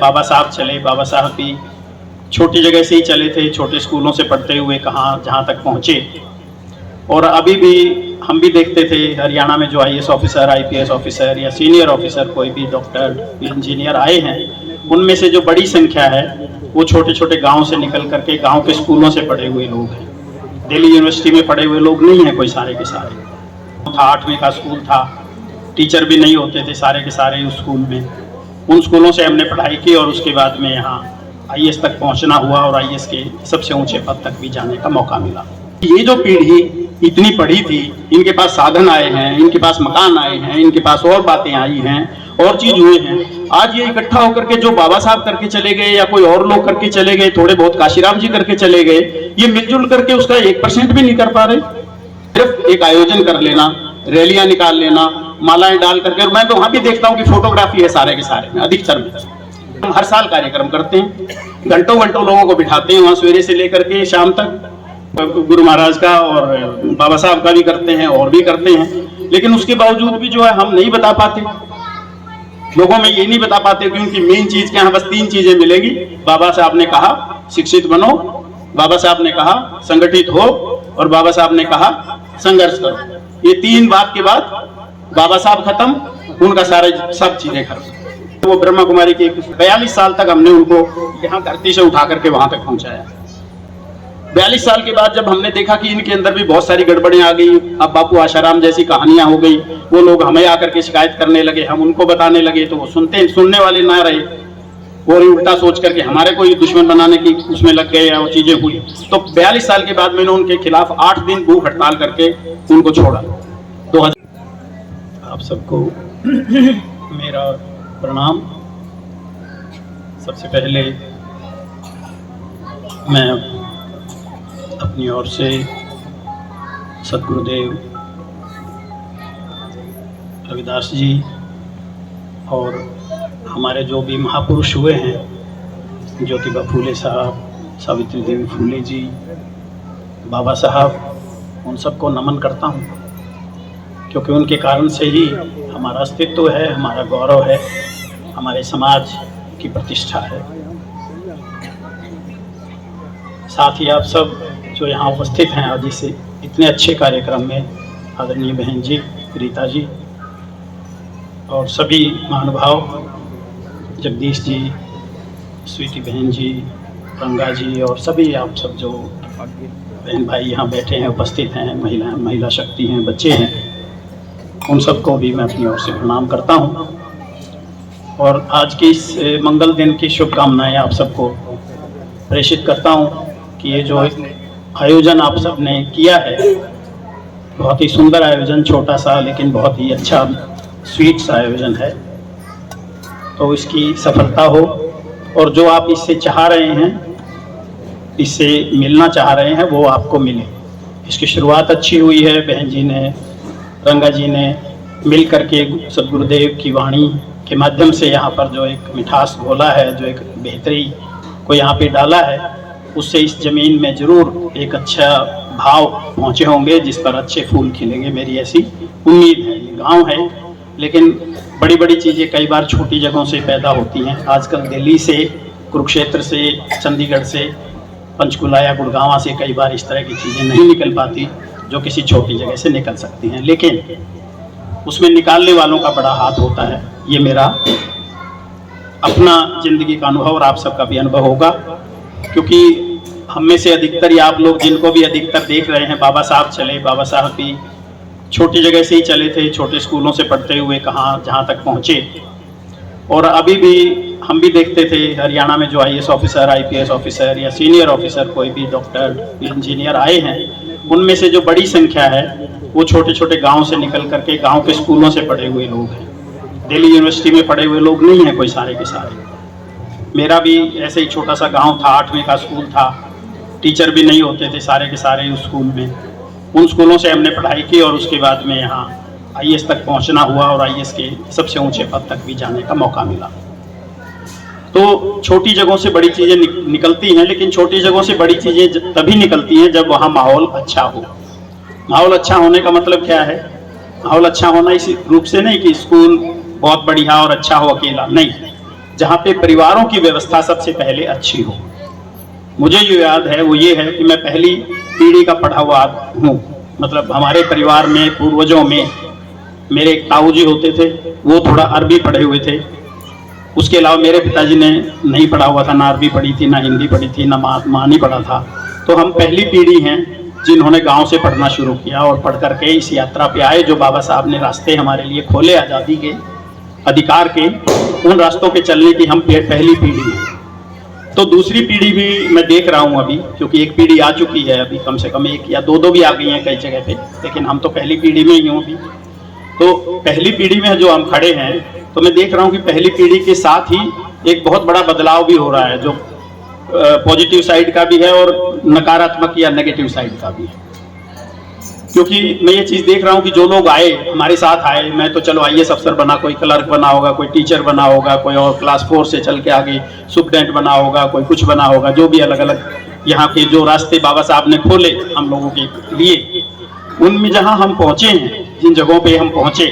बाबा साहब चले, बाबा साहब भी छोटी जगह से ही चले थे, छोटे स्कूलों से पढ़ते हुए कहाँ जहाँ तक पहुँचे। और अभी भी हम भी देखते थे हरियाणा में जो IAS ऑफिसर, IPS ऑफिसर या सीनियर ऑफिसर, कोई भी डॉक्टर, इंजीनियर आए हैं, उनमें से जो बड़ी संख्या है वो छोटे छोटे गांव से निकल करके गांव के स्कूलों से पढ़े हुए लोग हैं। दिल्ली यूनिवर्सिटी में पढ़े हुए लोग नहीं हैं कोई सारे के सारे। 8वीं का स्कूल था, टीचर भी नहीं होते थे सारे के सारे उस स्कूल में। उन स्कूलों से हमने पढ़ाई की और उसके बाद में यहाँ IAS तक पहुँचना हुआ और IAS के सबसे ऊँचे पद तक भी जाने का मौका मिला। ये जो पीढ़ी इतनी पढ़ी थी, इनके पास साधन आए हैं, इनके पास मकान आए हैं, इनके पास और बातें आई हैं और चीज हुए हैं। आज ये इकट्ठा होकर के जो बाबा साहब करके चले गए या कोई और लोग करके चले गए, थोड़े बहुत काशीराम जी करके चले गए, ये मिलजुल करके उसका 1% भी नहीं कर पा रहे। सिर्फ एक आयोजन कर लेना, रैलियां निकाल लेना, मालाएं डाल करके। और मैं तो वहां भी देखता हूँ कि फोटोग्राफी है सारे के सारे में, अधिकतर में। हम हर साल कार्यक्रम करते हैं, घंटों घंटों लोगों को बिठाते हैं वहां, सवेरे से लेकर के शाम तक। गुरु महाराज का और बाबा साहब का भी करते हैं और भी करते हैं, लेकिन उसके बावजूद भी जो है हम नहीं बता पाते लोगों में, ये नहीं बता पाते क्योंकि मेन चीज क्या है, बस 3 चीजें मिलेगी। बाबा साहब ने कहा शिक्षित बनो, बाबा साहब ने कहा संगठित हो, और बाबा साहब ने कहा संघर्ष करो। ये 3 बात के बाद बाबा साहब खत्म, उनका सारे सब चीजें खत्म। वो ब्रह्मा कुमारी के 42 साल तक हमने उनको यहाँ धरती से उठा करके वहां तक पहुंचाया। 42 साल के बाद जब हमने देखा कि इनके अंदर भी बहुत सारी गड़बड़ियां आ गई, अब बापू आशाराम जैसी कहानियां हो गई, वो लोग हमें आकर के शिकायत करने लगे, हम उनको बताने लगे, तो वो सुनने वाले ना रहे, वो उल्टा सोच करके हमारे को दुश्मन बनाने की उसमें लग गए या वो चीजें हुई। तो 42 साल के बाद मैंने उनके खिलाफ 8 दिन भूख हड़ताल करके उनको छोड़ा। 2000 आप सबको मेरा प्रणाम। सबसे पहले मैं अपनी ओर से सद्गुरुदेव रविदास जी और हमारे जो भी महापुरुष हुए हैं, ज्योतिबा फूले साहब, सावित्री देवी फूले जी, बाबा साहब, उन सबको नमन करता हूँ, क्योंकि उनके कारण से ही हमारा अस्तित्व है, हमारा गौरव है, हमारे समाज की प्रतिष्ठा है। साथ ही आप सब जो यहाँ उपस्थित हैं आज इस इतने अच्छे कार्यक्रम में, आदरणीय बहन जी, रीता जी और सभी महानुभाव, जगदीश जी, स्वीटी बहन जी, रंगा जी और सभी आप सब जो बहन भाई यहाँ बैठे हैं, उपस्थित हैं, महिला शक्ति हैं, बच्चे हैं, उन सबको भी मैं अपनी ओर से प्रणाम करता हूँ। और आज के इस मंगल दिन की शुभकामनाएं आप सबको प्रेषित करता हूँ कि ये जो आयोजन आप सब ने किया है, बहुत ही सुंदर आयोजन, छोटा सा लेकिन बहुत ही अच्छा स्वीट सा आयोजन है, तो इसकी सफलता हो और जो आप इससे चाह रहे हैं, इससे मिलना चाह रहे हैं, वो आपको मिले। इसकी शुरुआत अच्छी हुई है, बहन जी ने, रंगा जी ने मिल करके सद्गुरुदेव की वाणी के माध्यम से यहाँ पर जो एक मिठास घोला है, जो एक बेहतरी को यहाँ पे डाला है, उससे इस ज़मीन में ज़रूर एक अच्छा भाव पहुँचे होंगे, जिस पर अच्छे फूल खिलेंगे, मेरी ऐसी उम्मीद है। ये गांव है, लेकिन बड़ी बड़ी चीज़ें कई बार छोटी जगहों से पैदा होती हैं। आजकल दिल्ली से, कुरुक्षेत्र से, चंडीगढ़ से, पंचकुला या गुड़गांव से कई बार इस तरह की चीज़ें नहीं निकल पाती जो किसी छोटी जगह से निकल सकती हैं, लेकिन उसमें निकालने वालों का बड़ा हाथ होता है। ये मेरा अपना ज़िंदगी का अनुभव और आप सबका भी अनुभव होगा, क्योंकि हम में से अधिकतर या आप लोग जिनको भी अधिकतर देख रहे हैं, बाबा साहब चले, बाबा साहब भी छोटी जगह से ही चले थे, छोटे स्कूलों से पढ़ते हुए कहाँ जहाँ तक पहुँचे। और अभी भी हम भी देखते थे हरियाणा में जो IAS ऑफिसर, IPS ऑफिसर या सीनियर ऑफिसर, कोई भी डॉक्टर, इंजीनियर आए हैं, उनमें से जो बड़ी संख्या है वो छोटे छोटे गाँव से निकल करके गाँव के स्कूलों से पढ़े हुए लोग हैं। दिल्ली यूनिवर्सिटी में पढ़े हुए लोग नहीं हैं कोई सारे के सारे। मेरा भी ऐसे ही छोटा सा गांव था, 8वीं का स्कूल था, टीचर भी नहीं होते थे सारे के सारे उस स्कूल में। उन स्कूलों से हमने पढ़ाई की और उसके बाद में यहाँ IAS तक पहुँचना हुआ और IAS के सबसे ऊंचे पद तक भी जाने का मौका मिला। तो छोटी जगहों से बड़ी चीज़ें निकलती हैं, लेकिन छोटी जगहों से बड़ी चीज़ें तभी निकलती हैं जब वहाँ माहौल अच्छा हो। माहौल अच्छा होने का मतलब क्या है? माहौल अच्छा होना इस रूप से नहीं कि स्कूल बहुत बढ़िया और अच्छा हो अकेला, नहीं। जहाँ पे परिवारों की व्यवस्था सबसे पहले अच्छी हो। मुझे जो याद है वो ये है कि मैं पहली पीढ़ी का पढ़ा हुआ हूँ, मतलब हमारे परिवार में पूर्वजों में मेरे एक ताऊ जी होते थे, वो थोड़ा अरबी पढ़े हुए थे। उसके अलावा मेरे पिताजी ने नहीं पढ़ा हुआ था, ना अरबी पढ़ी थी, ना हिंदी पढ़ी थी, ना मानी पढ़ा था। तो हम पहली पीढ़ी हैं जिन्होंने गांव से पढ़ना शुरू किया और पढ़ करके इस यात्रा पे आए जो बाबा साहब ने रास्ते हमारे लिए खोले आज़ादी के, अधिकार के, उन रास्तों पे चलने की हम पहली पीढ़ी हैं। तो दूसरी पीढ़ी भी मैं देख रहा हूँ अभी, क्योंकि एक पीढ़ी आ चुकी है अभी, कम से कम एक या दो भी आ गई हैं कई जगह पे, लेकिन हम तो पहली पीढ़ी में ही हूँ अभी। तो पहली पीढ़ी में जो हम खड़े हैं, तो मैं देख रहा हूँ कि पहली पीढ़ी के साथ ही एक बहुत बड़ा बदलाव भी हो रहा है, जो पॉजिटिव साइड का भी है और नकारात्मक या नेगेटिव साइड का भी है। क्योंकि मैं ये चीज़ देख रहा हूँ कि जो लोग आए, हमारे साथ आए, मैं तो चलो IAS अफसर बना, कोई क्लर्क बना होगा, कोई टीचर बना होगा, कोई और क्लास 4 से चल के आगे सुप्रेंट बना होगा, कोई कुछ बना होगा, जो भी अलग अलग यहाँ के जो रास्ते बाबा साहब ने खोले हम लोगों के लिए, उनमें जहाँ हम पहुँचे हैं, जिन जगहों पे हम पहुँचे,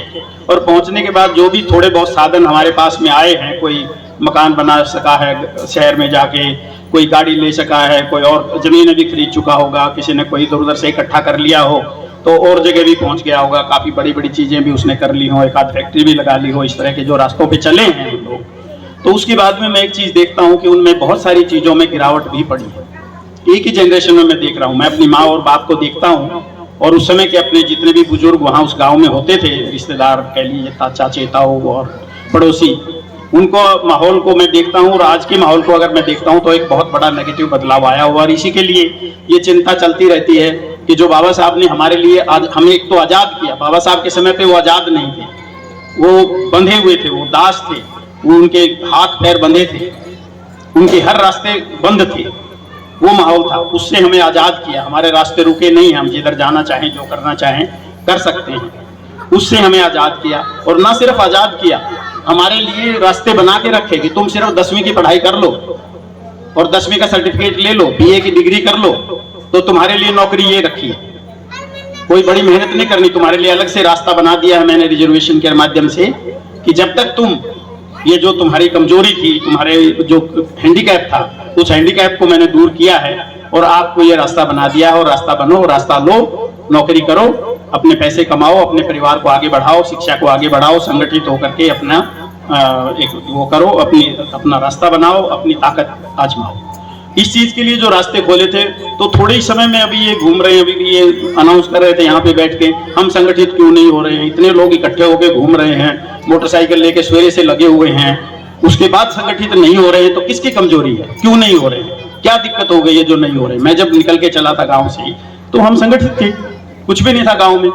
और पहुँचने के बाद जो भी थोड़े बहुत साधन हमारे पास में आए हैं, कोई मकान बना सका है शहर में जाके, कोई गाड़ी ले सका है, कोई और ज़मीनें भी खरीद चुका होगा, किसी ने कोई इधर उधर से इकट्ठा कर लिया हो तो और जगह भी पहुंच गया होगा, काफ़ी बड़ी बड़ी चीज़ें भी उसने कर ली हो, एक आध फैक्ट्री भी लगा ली हो, इस तरह के जो रास्तों पे चले हैं हम लोग। तो उसके बाद में मैं एक चीज़ देखता हूँ कि उनमें बहुत सारी चीज़ों में गिरावट भी पड़ी है। एक ही जनरेशन में मैं देख रहा हूँ, मैं अपनी माँ और बाप को देखता हूँ, और उस समय के अपने जितने भी बुजुर्ग वहाँ उस गाँव में होते थे, रिश्तेदार कह लीजिए, चाचे ताऊ और पड़ोसी, उनको माहौल को मैं देखता हूँ, और आज के माहौल को अगर मैं देखता हूँ तो एक बहुत बड़ा नेगेटिव बदलाव आया हुआ। और इसी के लिए ये चिंता चलती रहती है कि जो बाबा साहब ने हमारे लिए हमें एक तो आज़ाद किया, बाबा साहब के समय पे वो आज़ाद नहीं थे, वो बंधे हुए थे, वो दास थे, वो उनके हाथ पैर बंधे थे, उनके हर रास्ते बंद थे, वो माहौल था। उससे हमें आज़ाद किया, हमारे रास्ते रुके नहीं, हम जिधर जाना चाहें, जो करना चाहें कर सकते हैं, उससे हमें आज़ाद किया। और ना सिर्फ आज़ाद किया, हमारे लिए रास्ते बना के रखे कि तुम सिर्फ 10वीं की पढ़ाई कर लो और 10वीं का सर्टिफिकेट ले लो, BA की डिग्री कर लो, तो तुम्हारे लिए नौकरी ये रखी है, कोई बड़ी मेहनत नहीं करनी, तुम्हारे लिए अलग से रास्ता बना दिया है मैंने रिजर्वेशन के माध्यम से, कि जब तक तुम ये जो तुम्हारी कमजोरी थी, तुम्हारे जो हैंडीकैप था, उस हैंडीकैप को मैंने दूर किया है और आपको ये रास्ता बना दिया है, और रास्ता बनो, रास्ता लो, नौकरी करो, अपने पैसे कमाओ, अपने परिवार को आगे बढ़ाओ, शिक्षा को आगे बढ़ाओ, संगठित होकर के अपना एक वो करो, अपना रास्ता बनाओ, अपनी ताकत आजमाओ। इस चीज के लिए जो रास्ते खोले थे, तो थोड़े ही समय में अभी ये घूम रहे हैं, अभी भी ये अनाउंस कर रहे थे यहाँ पे बैठ के, हम संगठित क्यों नहीं हो रहे हैं, इतने लोग इकट्ठे होकर घूम रहे हैं, मोटरसाइकिल लेके सवेरे से लगे हुए हैं, उसके बाद संगठित नहीं हो रहे हैं, तो किसकी कमजोरी है, क्यों नहीं हो रहे हैं, क्या दिक्कत हो गई है जो नहीं हो रहे। मैं जब निकल के चला था गाँव से, तो हम संगठित थे, कुछ भी नहीं था गाँव में,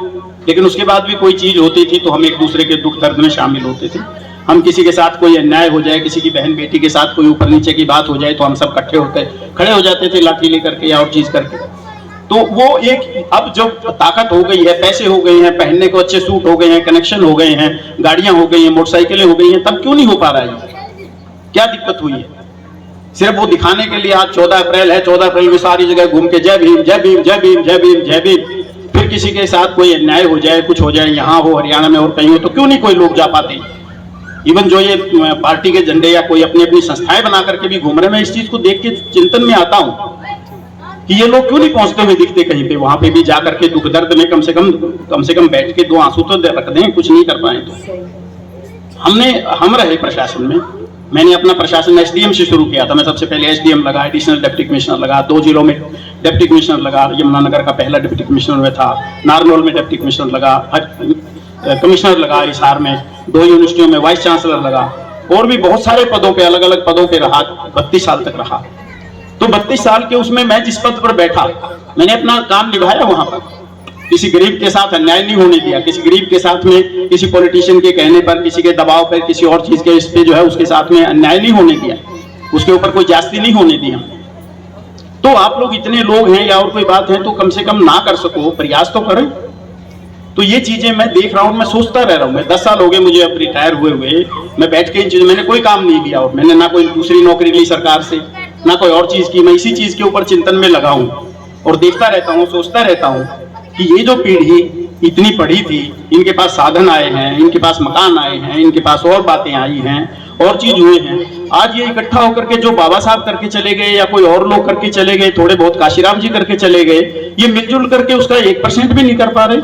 लेकिन उसके बाद भी कोई चीज होती थी तो हम एक दूसरे के दुख दर्द में शामिल होते थे। हम किसी के साथ कोई अन्याय हो जाए, किसी की बहन बेटी के साथ कोई ऊपर नीचे की बात हो जाए, तो हम सब इकट्ठे होकर खड़े हो जाते थे, लाठी लेकर के या और चीज करके। तो वो एक, अब जो ताकत हो गई है, पैसे हो गए हैं, पहनने को अच्छे सूट हो गए हैं, कनेक्शन हो गए हैं, गाड़ियां हो गई हैं, मोटरसाइकिलें हो गई हैं, तब क्यों नहीं हो पा रहा है, क्या दिक्कत हुई है? सिर्फ वो दिखाने के लिए आज 14 अप्रैल है, 14 अप्रैल में सारी जगह घूम के जय भीम जय भीम जय भीम जय भीम जय भीम, फिर किसी के साथ कोई अन्याय हो जाए, कुछ हो जाए, यहाँ हो, हरियाणा में और कहीं हो, तो क्यों नहीं कोई लोग जा पाते? इवन जो ये पार्टी के झंडे या कोई अपनी अपनी संस्थाएं बना करके भी घूम रहे हैं, मैं इस चीज को देख के चिंतन में आता हूँ कि ये लोग क्यों नहीं पहुंचते हुए दिखते कहीं पे, वहां पे भी जा करके दुख दर्द में कम से कम बैठ के 2 आंसू तो रख दें, कुछ नहीं कर पाए तो। हम रहे प्रशासन में, मैंने अपना प्रशासन SDM से शुरू किया था। मैं सबसे पहले SDM लगा, एडिशनल डिप्टी कमिश्नर लगा, 2 जिलों में डिप्टी कमिश्नर लगा, यमुनानगर का पहला डिप्टी कमिश्नर में था, नारनौल में डिप्टी कमिश्नर लगा, कमिश्नर लगा, हिसार में 2 यूनिवर्सिटियों में वाइस चांसलर लगा, और भी बहुत सारे पदों पे, अलग अलग पदों पे रहा, 32 साल तक रहा। तो 32 साल के उसमें मैं जिस पद पर बैठा, मैंने अपना काम निभाया वहां पर, किसी गरीब के साथ अन्याय नहीं होने दिया, किसी गरीब के साथ में किसी पॉलिटिशियन के कहने पर, किसी के दबाव पर, किसी और चीज के इस पे जो है उसके साथ में अन्याय नहीं होने दिया, उसके ऊपर कोई ज्यादती नहीं होने दी। हम तो आप लोग इतने लोग हैं या और कोई बात है तो कम से कम ना कर सको, प्रयास तो करें। तो ये चीजें मैं देख रहा हूँ, मैं सोचता रह रहा हूँ। मैं 10 साल हो गए मुझे अब रिटायर हुए, मैं बैठ के इन चीजों, मैंने कोई काम नहीं लिया और मैंने ना कोई दूसरी नौकरी ली सरकार से, ना कोई और चीज की। मैं इसी चीज के ऊपर चिंतन में लगा हूँ और देखता रहता हूँ, सोचता रहता हूँ कि ये जो पीढ़ी इतनी पढ़ी थी, इनके पास साधन आए हैं, इनके पास मकान आए हैं, इनके पास और बातें आई हैं, और चीज हुए हैं। आज ये इकट्ठा होकर के जो बाबा साहब करके चले गए या कोई और लोग करके चले गए, थोड़े बहुत काशीराम जी करके चले गए, ये मिलजुल करके उसका 1% भी नहीं कर पा रहे।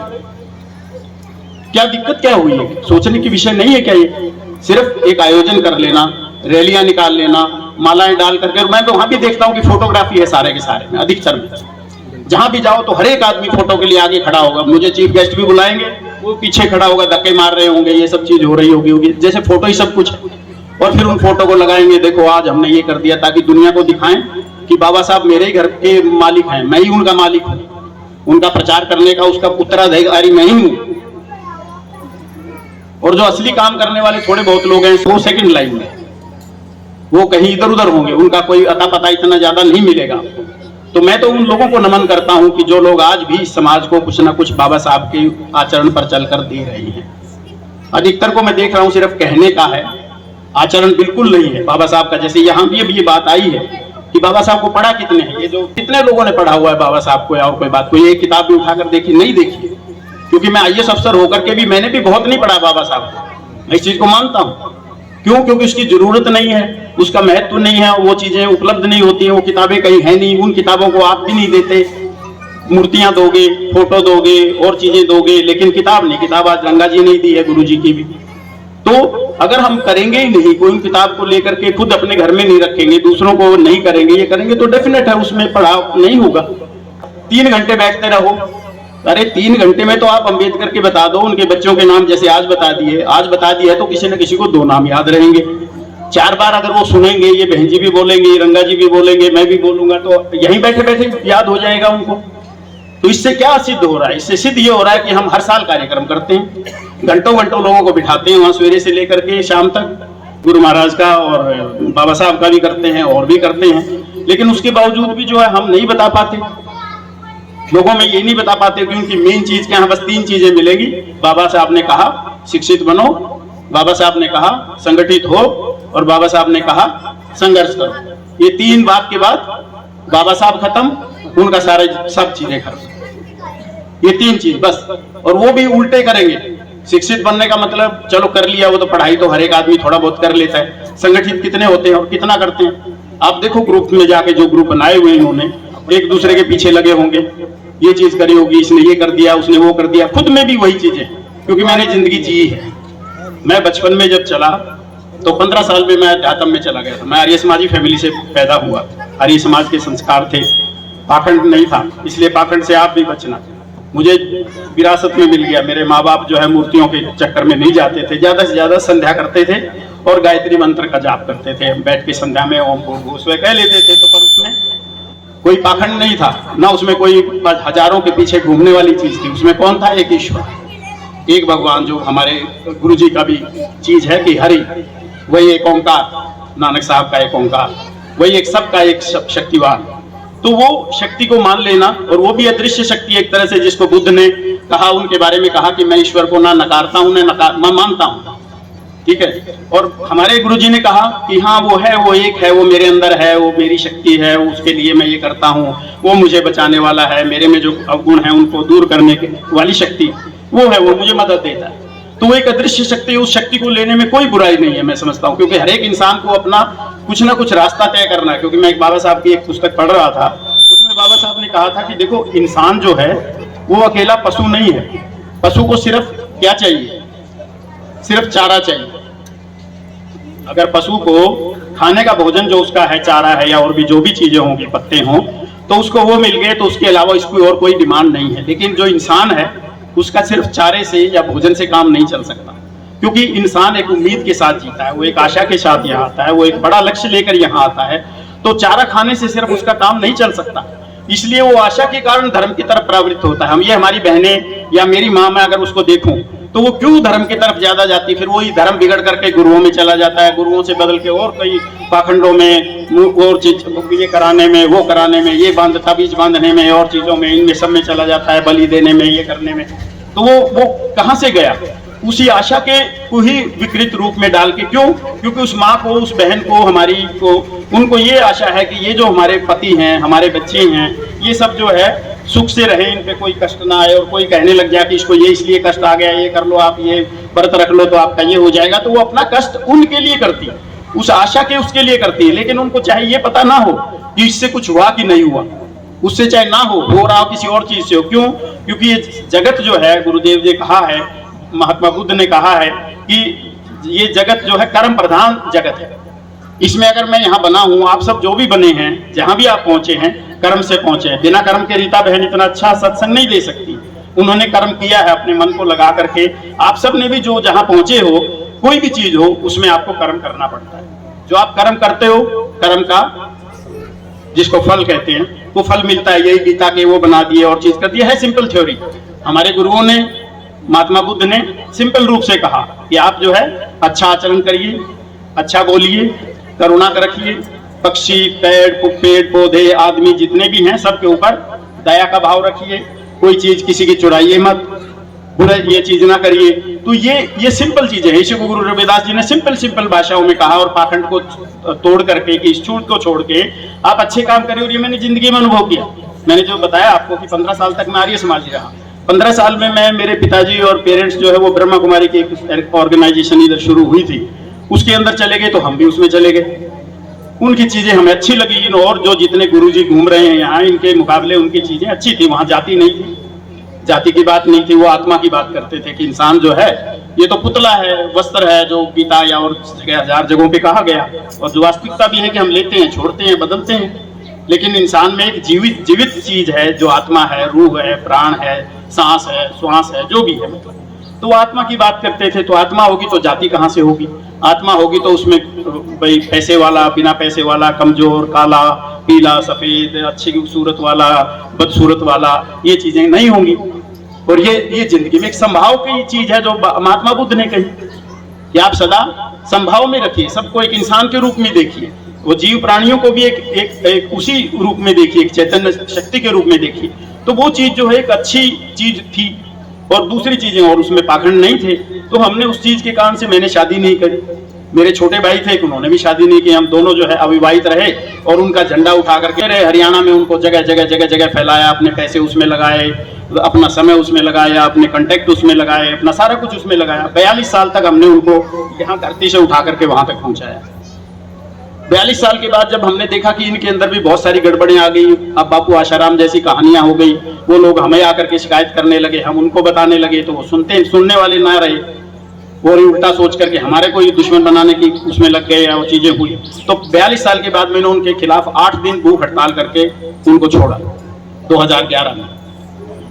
क्या दिक्कत क्या हुई है? सोचने की विषय नहीं है क्या? ये सिर्फ एक आयोजन कर लेना, रैलियां निकाल लेना, मालाएं डाल करके। और मैं तो वहां भी देखता हूँ कि फोटोग्राफी है सारे के सारे में, अधिकतर में जहां भी जाओ तो हर एक आदमी फोटो के लिए आगे खड़ा होगा। मुझे चीफ गेस्ट भी बुलाएंगे, वो पीछे खड़ा होगा, धक्के मार रहे होंगे, ये सब चीज हो रही होगी जैसे फोटो ही सब कुछ है। और फिर उन फोटो को लगाएंगे, देखो आज हमने ये कर दिया, ताकि दुनिया को दिखाएं कि बाबा साहब मेरे ही घर के मालिक हैं, मैं ही उनका मालिक हूं, उनका प्रचार करने का उसका उत्तराधिकारी मैं ही हूं। और जो असली काम करने वाले थोड़े बहुत लोग हैं वो सेकंड लाइन में, वो कहीं इधर उधर होंगे, उनका कोई अता पता इतना ज्यादा नहीं मिलेगा। तो मैं तो उन लोगों को नमन करता हूं कि जो लोग आज भी समाज को कुछ ना कुछ बाबा साहब के आचरण पर चलकर दे रहे हैं। अधिकतर को मैं देख रहा हूं सिर्फ कहने का है, आचरण बिल्कुल नहीं है बाबा साहब का। जैसे यहां भी अभी ये बात आई है कि बाबा साहब को पढ़ा कितने हैं, ये जो कितने लोगों ने पढ़ा हुआ है बाबा साहब को, या और कोई बात, कोई एक किताब भी उठाकर देखी? नहीं देखी। क्योंकि मैं IAS अफसर होकर के भी मैंने भी बहुत नहीं पढ़ा बाबा साहब को, मैं इस चीज को मानता हूं। क्यों? क्योंकि उसकी जरूरत नहीं है, उसका महत्व नहीं है, वो चीजें उपलब्ध नहीं होती है, वो किताबें कहीं है नहीं, उन किताबों को आप भी नहीं देते। मूर्तियां दोगे, फोटो दोगे, और चीजें दोगे, लेकिन किताब नहीं। किताब आज गंगा जी ने दी है, गुरु जी की भी। तो अगर हम करेंगे ही नहीं, कोई किताब को लेकर के खुद अपने घर में नहीं रखेंगे, दूसरों को नहीं करेंगे, ये करेंगे तो डेफिनेट है उसमें पढ़ाव नहीं होगा। 3 घंटे बैठते रहो, अरे 3 घंटे में तो आप अंबेडकर के बता दो, उनके बच्चों के नाम जैसे आज बता दिए तो किसी न किसी को 2 नाम याद रहेंगे। 4 बार अगर वो सुनेंगे, ये बहन जी भी बोलेंगे, ये रंगा जी भी बोलेंगे, मैं भी बोलूंगा, तो यहीं बैठे बैठे याद हो जाएगा उनको। तो इससे क्या सिद्ध हो रहा है? इससे सिद्ध ये हो रहा है कि हम हर साल कार्यक्रम करते हैं, घंटों घंटों लोगों को बिठाते हैं वहां, सवेरे से लेकर के शाम तक। गुरु महाराज का और बाबा साहब का भी करते हैं और भी करते हैं, लेकिन उसके बावजूद भी जो है हम नहीं बता पाते लोगों में, ये नहीं बता पाते क्योंकि मेन चीज क्या है? बस 3 चीजें मिलेगी। बाबा साहब ने कहा शिक्षित बनो, बाबा साहब ने कहा संगठित हो, और बाबा साहब ने कहा संघर्ष करो। ये 3 बात के बाद बाबा साहब खत्म, उनका सारे सब चीजें खत्म। ये 3 चीज बस। और वो भी उल्टे करेंगे। शिक्षित बनने का मतलब चलो कर लिया, वो तो पढ़ाई तो हर एक आदमी थोड़ा बहुत कर लेता है। संगठित कितने होते हैं और कितना करते हैं? आप देखो ग्रुप में जाके, जो ग्रुप बनाए हुए हैं उन्होंने, एक दूसरे के पीछे लगे होंगे, ये चीज करी होगी, इसने ये कर दिया, उसने वो कर दिया। खुद में भी वही चीजें, क्योंकि मैंने जिंदगी जी है। मैं बचपन में जब चला तो 15 साल में मैं अध्यात्म में चला गया था। मैं आर्य समाजी फैमिली से पैदा हुआ, आर्य समाज के संस्कार थे, पाखंड नहीं था, इसलिए पाखंड से आप भी बचना मुझे विरासत में मिल गया। मेरे माँ बाप जो है मूर्तियों के चक्कर में नहीं जाते थे, ज्यादा से ज्यादा संध्या करते थे और गायत्री मंत्र का जाप करते थे। बैठ के संध्या में ओम भूर्भुवस्सुवः कह लेते थे, तो पर उसमें कोई पाखंड नहीं था, ना उसमें कोई हजारों के पीछे घूमने वाली चीज थी। उसमें कौन था? एक ईश्वर, एक भगवान, जो हमारे गुरु जी का भी चीज है कि हरि, वही एक ओंकार, नानक साहब का एक ओंकार, वही एक सबका एक शक्तिवान। तो वो शक्ति को मान लेना, और वो भी अदृश्य शक्ति एक तरह से, जिसको बुद्ध ने कहा, उनके बारे में कहा कि मैं ईश्वर को ना नकारता हूं ना मानता हूं, ठीक है। और हमारे गुरुजी ने कहा कि हाँ वो है, वो एक है, वो मेरे अंदर है, वो मेरी शक्ति है, उसके लिए मैं ये करता हूँ, वो मुझे बचाने वाला है, मेरे में जो अवगुण है उनको दूर करने वाली शक्ति वो है, वो मुझे मदद देता है। तो वो एक अदृश्य शक्ति, उस शक्ति को लेने में कोई बुराई नहीं है, मैं समझता हूँ, क्योंकि हर एक इंसान को अपना कुछ ना कुछ रास्ता तय करना है। क्योंकि मैं एक बाबा साहब की एक पुस्तक पढ़ रहा था, उसमें बाबा साहब ने कहा था कि देखो इंसान जो है वो अकेला पशु नहीं है। पशु को सिर्फ क्या चाहिए? सिर्फ चारा चाहिए। अगर पशु को खाने का भोजन जो उसका है, चारा है या और भी जो भी चीजें होंगी, पत्ते हों, तो उसको वो मिल गए, तो उसके अलावा इसकी और कोई डिमांड नहीं है। लेकिन जो इंसान है उसका सिर्फ चारे से या भोजन से काम नहीं चल सकता, क्योंकि इंसान एक उम्मीद के साथ जीता है, वो एक आशा के साथ यहाँ आता है, वो एक बड़ा लक्ष्य लेकर यहाँ आता है। तो चारा खाने से सिर्फ उसका काम नहीं चल सकता, इसलिए वो आशा के कारण धर्म की तरफ प्रवृत्त होता है। हम ये हमारी बहनें या मेरी माँ, मैं अगर उसको देखूं तो वो क्यों धर्म की तरफ ज्यादा जाती है? फिर वही धर्म बिगड़ करके गुरुओं में चला जाता है, गुरुओं से बदल के और कई पाखंडों में, और चीज ये कराने में, वो कराने में, ये ताबीज बांधने में, और चीजों में, इनमें सब में चला जाता है, बलि देने में, ये करने में। तो वो कहां से गया? उसी आशा के को ही विकृत रूप में डाल के। क्यों? क्योंकि उस माँ को, उस बहन को, हमारी को, उनको ये आशा है कि ये जो हमारे पति हैं, हमारे बच्चे हैं, ये सब जो है सुख से रहे, इन पे कोई कष्ट ना आए। और कोई कहने लग जाए कि इसको ये इसलिए कष्ट आ गया, ये कर लो आप, ये व्रत रख लो तो आपका ये हो जाएगा, तो वो अपना कष्ट उनके लिए करती है। उस आशा के उसके लिए करती है, लेकिन उनको चाहे ये पता ना हो कि इससे कुछ हुआ कि नहीं हुआ, उससे चाहे ना हो रहा हो किसी और चीज से हो। क्यों? क्योंकि ये जगत जो है, गुरुदेव जी कहा है, महात्मा बुद्ध ने कहा है कि ये जगत जो है कर्म प्रधान जगत है। इसमें अगर मैं यहाँ बना हूँ, आप सब जो भी बने हैं, जहां भी आप पहुंचे हैं, कर्म से पहुंचे हैं। बिना कर्म के रीता बहन इतना अच्छा सत्संग नहीं दे सकती। उन्होंने कर्म किया है अपने मन को लगा करके। आप सब ने भी जो जहां पहुंचे हो, कोई भी चीज हो, उसमें आपको कर्म करना पड़ता है। जो आप कर्म करते हो, कर्म का जिसको फल कहते हैं, वो फल मिलता है। यही गीता के वो बना दिए और चीज कर दिया है। सिंपल थ्योरी हमारे गुरुओं ने, महात्मा बुद्ध ने सिंपल रूप से कहा कि आप जो है अच्छा आचरण करिए, अच्छा बोलिए, करुणा रखिए, पक्षी, पेड़ पौधे, आदमी जितने भी हैं सबके ऊपर दया का भाव रखिए, कोई चीज किसी की चुराइए मत, बुरा ये चीज ना करिए। तो ये सिंपल चीजें हैं। इसी को गुरु रविदास जी ने सिंपल भाषाओं में कहा और पाखंड को तोड़ करके, कि इस छूट को छोड़ के आप अच्छे काम करिए। और ये मैंने जिंदगी में अनुभव किया। मैंने जो बताया आपको कि 15 साल तक मैं आर्य समाजी रहा। 15 साल में मैं, मेरे पिताजी और पेरेंट्स जो है वो ब्रह्मा कुमारी की एक ऑर्गेनाइजेशन इधर शुरू हुई थी, उसके अंदर चले गए, तो हम भी उसमें चले गए। उनकी चीजें हमें अच्छी लगी, और जो जितने गुरुजी घूम रहे हैं यहाँ, इनके मुकाबले उनकी चीजें अच्छी थी। वहां जाति नहीं थी, जाति की बात नहीं थी, वो आत्मा की बात करते थे कि इंसान जो है ये तो पुतला है, वस्त्र है, जो गीता या और 1000 जगहों पे कहा गया। और जो वास्तविकता भी है कि हम लेते हैं, छोड़ते हैं, बदलते हैं, लेकिन इंसान में एक जीवित चीज है जो आत्मा है, रूह है, प्राण है, सांस है, श्वास है, जो भी है। मतलब तो आत्मा की बात करते थे। तो आत्मा होगी तो जाति कहाँ से होगी? आत्मा होगी तो उसमें भाई पैसे वाला, बिना पैसे वाला, कमजोर, काला, पीला, सफेद, अच्छी सूरत वाला, बदसूरत वाला, ये चीजें नहीं होंगी। और ये जिंदगी में एक संभाव की चीज है जो महात्मा बुद्ध ने कही कि आप सदा संभाव में रखिए, सबको एक इंसान के रूप में देखिए, वो जीव प्राणियों को भी एक उसी रूप में देखिए, एक चैतन्य शक्ति के रूप में देखिए। तो वो चीज जो है एक अच्छी चीज थी। और दूसरी चीजें, और उसमें पाखंड नहीं थे। तो हमने उस चीज के कारण से मैंने शादी नहीं करी। मेरे छोटे भाई थे, उन्होंने भी शादी नहीं की। हम दोनों जो है अविवाहित रहे और उनका झंडा उठा करके रहे हरियाणा में। उनको जगह फैलाया, अपने पैसे उसमें लगाए, अपना समय उसमें लगाया, अपने कांटेक्ट उसमें लगाए, अपना सारा कुछ उसमें लगाया। 42 साल तक हमने उनको यहाँ धरती से उठा करके वहां तक पहुंचाया। 42 साल के बाद जब हमने देखा कि इनके अंदर भी बहुत सारी गड़बड़ियां आ गई, अब बापू आशाराम जैसी कहानियां हो गई, वो लोग हमें आकर के शिकायत करने लगे, हम उनको बताने लगे, तो वो सुनने वाले ना रहे, वो उल्टा सोच करके हमारे को दुश्मन बनाने की उसमें लग गए, या वो चीजें हुई। तो 42 साल के बाद मैंने उनके खिलाफ 8 दिन भूख हड़ताल करके उनको छोड़ा 2011 में।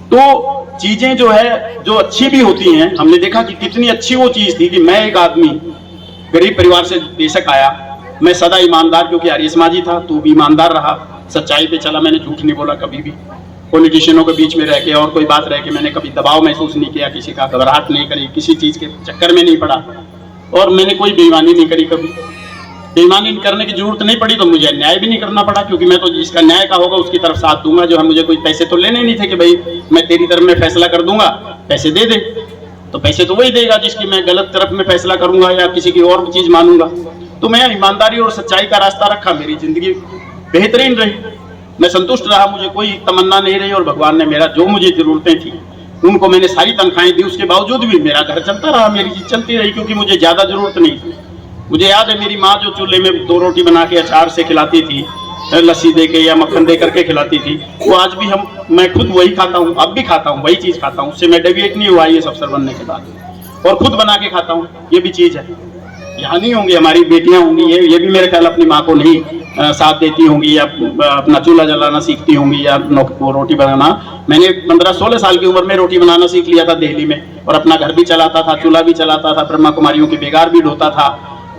तो चीजें जो है, जो अच्छी भी होती हैं, हमने देखा कि कितनी अच्छी वो चीज थी कि मैं एक आदमी गरीब परिवार से बेशक आया, मैं सदा ईमानदार, क्योंकि आर्य समाजी था, तो भी ईमानदार रहा, सच्चाई पे चला, मैंने झूठ नहीं बोला कभी भी। पॉलिटिशियनों के बीच में रह के और कोई बात रह के मैंने कभी दबाव महसूस नहीं किया, किसी का घबराहट नहीं करी, किसी चीज के चक्कर में नहीं पड़ा, और मैंने कोई बेईमानी नहीं करी कभी। बेईमानी करने की जरूरत नहीं पड़ी, तो मुझे न्याय भी नहीं करना पड़ा, क्योंकि मैं तो जिसका न्याय का होगा उसकी तरफ साथ दूंगा। जो है मुझे कोई पैसे तो लेने नहीं थे कि भाई मैं तेरी तरफ में फैसला कर दूंगा, पैसे दे दे, तो पैसे तो वही देगा जिसकी मैं गलत तरफ में फैसला करूंगा या किसी की और चीज मानूंगा। तो मैं ईमानदारी और सच्चाई का रास्ता रखा, मेरी जिंदगी बेहतरीन रही, मैं संतुष्ट रहा, मुझे कोई तमन्ना नहीं रही। और भगवान ने मेरा जो मुझे जरूरतें थी उनको मैंने सारी तनख्वाहें दी, उसके बावजूद भी मेरा घर चलता रहा, मेरी चीज चलती रही, क्योंकि मुझे ज्यादा जरूरत नहीं थी। मुझे याद है मेरी माँ जो चूल्हे में 2 रोटी बना के अचार से खिलाती थी, लस्सी दे के या मक्खन दे करके खिलाती थी, वो आज भी मैं खुद वही खाता हूँ, अब भी खाता हूँ, वही चीज खाता हूँ, उससे मैं डेविएट नहीं हुआ ये सब अफसर बनने के बाद, और खुद बना के खाता हूँ। ये भी चीज है, यहाँ नहीं होंगी हमारी बेटियां होंगी, ये भी मेरे ख्याल अपनी माँ को नहीं साथ देती होंगी, या अपना चूल्हा जलाना सीखती होंगी, या रोटी बनाना। मैंने 15-16 साल की उम्र में रोटी बनाना सीख लिया था दिल्ली में, और अपना घर भी चलाता था, चूल्हा भी चलाता था, ब्रह्मा कुमारियों की बेगार भी ढोता था,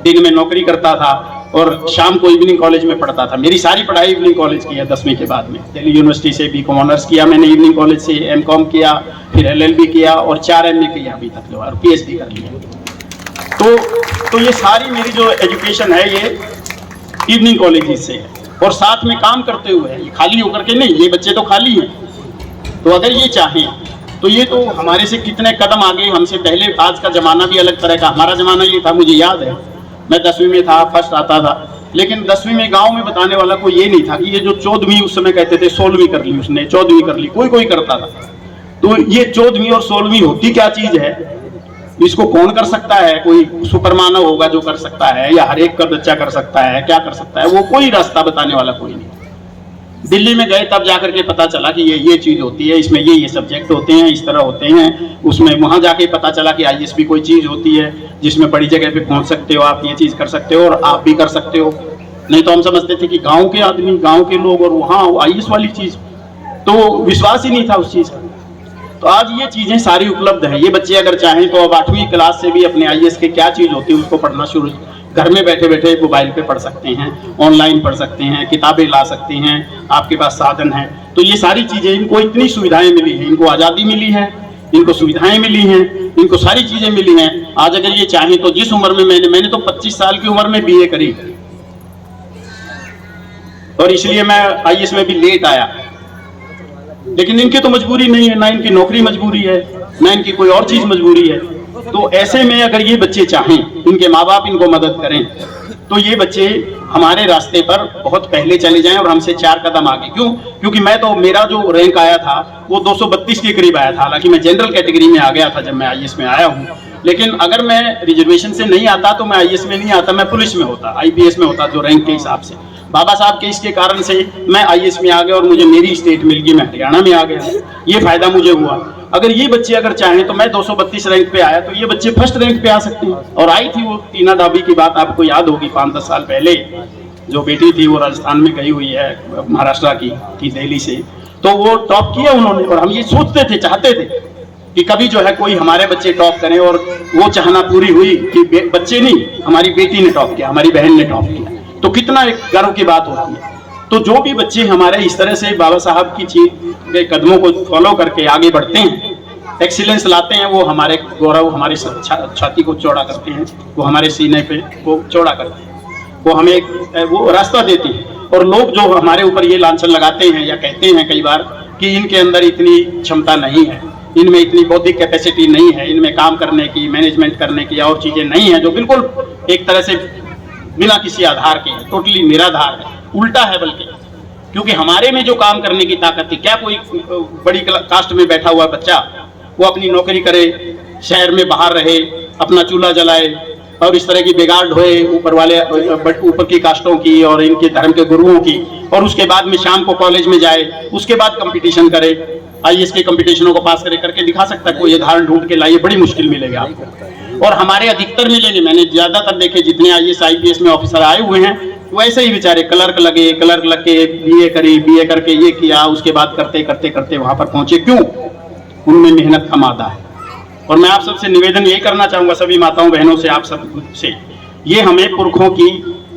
दिन में नौकरी करता था, और शाम को इवनिंग कॉलेज में पढ़ता था। मेरी सारी पढ़ाई इवनिंग कॉलेज की है। 10वीं के बाद में दिल्ली यूनिवर्सिटी से बीकॉम ऑनर्स किया मैंने, इवनिंग कॉलेज से एमकॉम किया, फिर LLB किया, और 4 MA किया अभी तक, और PhD कर लिया। तो ये सारी मेरी जो एजुकेशन है ये इवनिंग कॉलेज से है, और साथ में काम करते हुए है, ये खाली होकर के नहीं, ये बच्चे तो खाली हैं। तो अगर ये चाहें तो ये तो हमारे से कितने कदम आगे हमसे पहले। आज का जमाना भी अलग तरह का, हमारा जमाना ये था, मुझे याद है मैं 10वीं में था, फर्स्ट आता था, लेकिन 10वीं में गांव में बताने वाला कोई ये नहीं था कि ये जो 14वीं उस समय कहते थे, 16वीं कर ली उसने, 14वीं कर ली, कोई करता था। तो ये 14वीं और 16वीं होती क्या चीज है, इसको कौन कर सकता है? कोई सुपर मानव होगा जो कर सकता है, या हर एक का बच्चा कर सकता है? क्या कर सकता है? वो कोई रास्ता बताने वाला कोई नहीं। दिल्ली में गए तब जाकर के पता चला कि ये चीज होती है, इसमें ये सब्जेक्ट होते हैं, इस तरह होते हैं। उसमें वहां जाके पता चला कि आईएएस भी कोई चीज होती है जिसमें बड़ी जगह पे पहुंच सकते हो आप, ये चीज कर सकते हो और आप भी कर सकते हो। नहीं तो हम समझते थे कि गांव के आदमी, गांव के लोग, और वहां आईएएस वाली चीज, तो विश्वास ही नहीं था उस चीज का। तो आज ये चीजें सारी उपलब्ध हैं। ये बच्चे अगर चाहें तो अब 8वीं क्लास से भी अपने आईएएस के क्या चीज होती है उसको पढ़ना शुरू, घर में बैठे बैठे मोबाइल पे पढ़ सकते हैं, ऑनलाइन पढ़ सकते हैं, किताबें ला सकते हैं, आपके पास साधन है। तो ये सारी चीजें, इनको इतनी सुविधाएं मिली हैं, इनको आजादी मिली है, इनको सुविधाएं मिली हैं, इनको सारी चीजें मिली हैं। आज अगर ये चाहें तो जिस उम्र में मैंने तो 25 साल की उम्र में बीए करी, और इसलिए मैं आईएएस में भी लेट आया। लेकिन इनकी तो मजबूरी नहीं है, ना इनकी नौकरी मजबूरी है, ना इनकी कोई और चीज मजबूरी है। तो ऐसे में अगर ये बच्चे चाहें, इनके माँ बाप इनको मदद करें, तो ये बच्चे हमारे रास्ते पर बहुत पहले चले जाएं और हमसे 4 कदम आगे। क्यों? क्योंकि मैं तो, मेरा जो रैंक आया था वो 232 के करीब आया था। हालांकि मैं जनरल कैटेगरी में आ गया था जब मैं आईएएस में आया हूँ, लेकिन अगर मैं रिजर्वेशन से नहीं आता तो मैं आईएएस में नहीं आता, मैं पुलिस में होता, आईपीएस में होता, जो रैंक के हिसाब से। बाबा साहब के इसके कारण से मैं आईएएस में आ गया और मुझे मेरी स्टेट मिल गई, मैं हरियाणा में आ गया। ये फायदा मुझे हुआ। अगर ये बच्चे अगर चाहें तो, मैं 232 रैंक पे आया, तो ये बच्चे फर्स्ट रैंक पे आ सकते हैं। और आई थी वो टीना डाबी की बात, आपको याद होगी, 5-10 साल पहले जो बेटी थी वो राजस्थान में गई हुई है, महाराष्ट्र की थी, दिल्ली से, तो वो टॉप किया उन्होंने। और हम ये सोचते थे, चाहते थे कि कभी जो है कोई हमारे बच्चे टॉप करें, और वो चाहना पूरी हुई कि बच्चे नहीं, हमारी बेटी ने टॉप किया, हमारी बहन ने टॉप किया। तो कितना एक गर्व की बात होती है। तो जो भी बच्चे हमारे इस तरह से बाबा साहब की चीज के कदमों को फॉलो करके आगे बढ़ते हैं, एक्सीलेंस लाते हैं, वो हमारे गौरव, हमारी छाती को चौड़ा करते हैं, वो हमारे सीने पे को चौड़ा करते हैं, वो हमें वो रास्ता देते हैं। और लोग जो हमारे ऊपर ये लांछन लगाते हैं या कहते हैं कई बार कि इनके अंदर इतनी क्षमता नहीं है, इनमें इतनी बौद्धिक कैपेसिटी नहीं है, इनमें काम करने की, मैनेजमेंट करने की और चीजें नहीं है, जो बिल्कुल एक तरह से बिना किसी आधार के, टोटली निराधार है, उल्टा है बल्कि। क्योंकि हमारे में जो काम करने की ताकत थी, क्या कोई बड़ी कास्ट में बैठा हुआ बच्चा वो अपनी नौकरी करे, शहर में बाहर रहे, अपना चूल्हा जलाए और इस तरह की बिगाड़ ढोए ऊपर वाले, ऊपर की कास्टों की और इनके धर्म के गुरुओं की, और उसके बाद में शाम को कॉलेज में जाए, उसके बाद कंपटीशन करे, आईएएस के कंपटीशनों को पास करके दिखा सकता है? कोई उदाहरण ढूंढ के लाइए, बड़ी मुश्किल मिलेगा आपको। और हमारे अधिकतर मिलेंगे, मैंने ज्यादातर देखे जितने आईएएस आईपीएस में ऑफिसर आए हुए हैं, वैसे ही बेचारे क्लर्क लगे, क्लर्क लग के बीए करी, बीए करके ये किया, उसके बाद करते करते करते वहां पर पहुंचे। क्यों? उनमें मेहनत का मादा है। और मैं आप सबसे निवेदन यही करना चाहूंगा, सभी माताओं बहनों से, आप सब से, ये हमें पुरखों की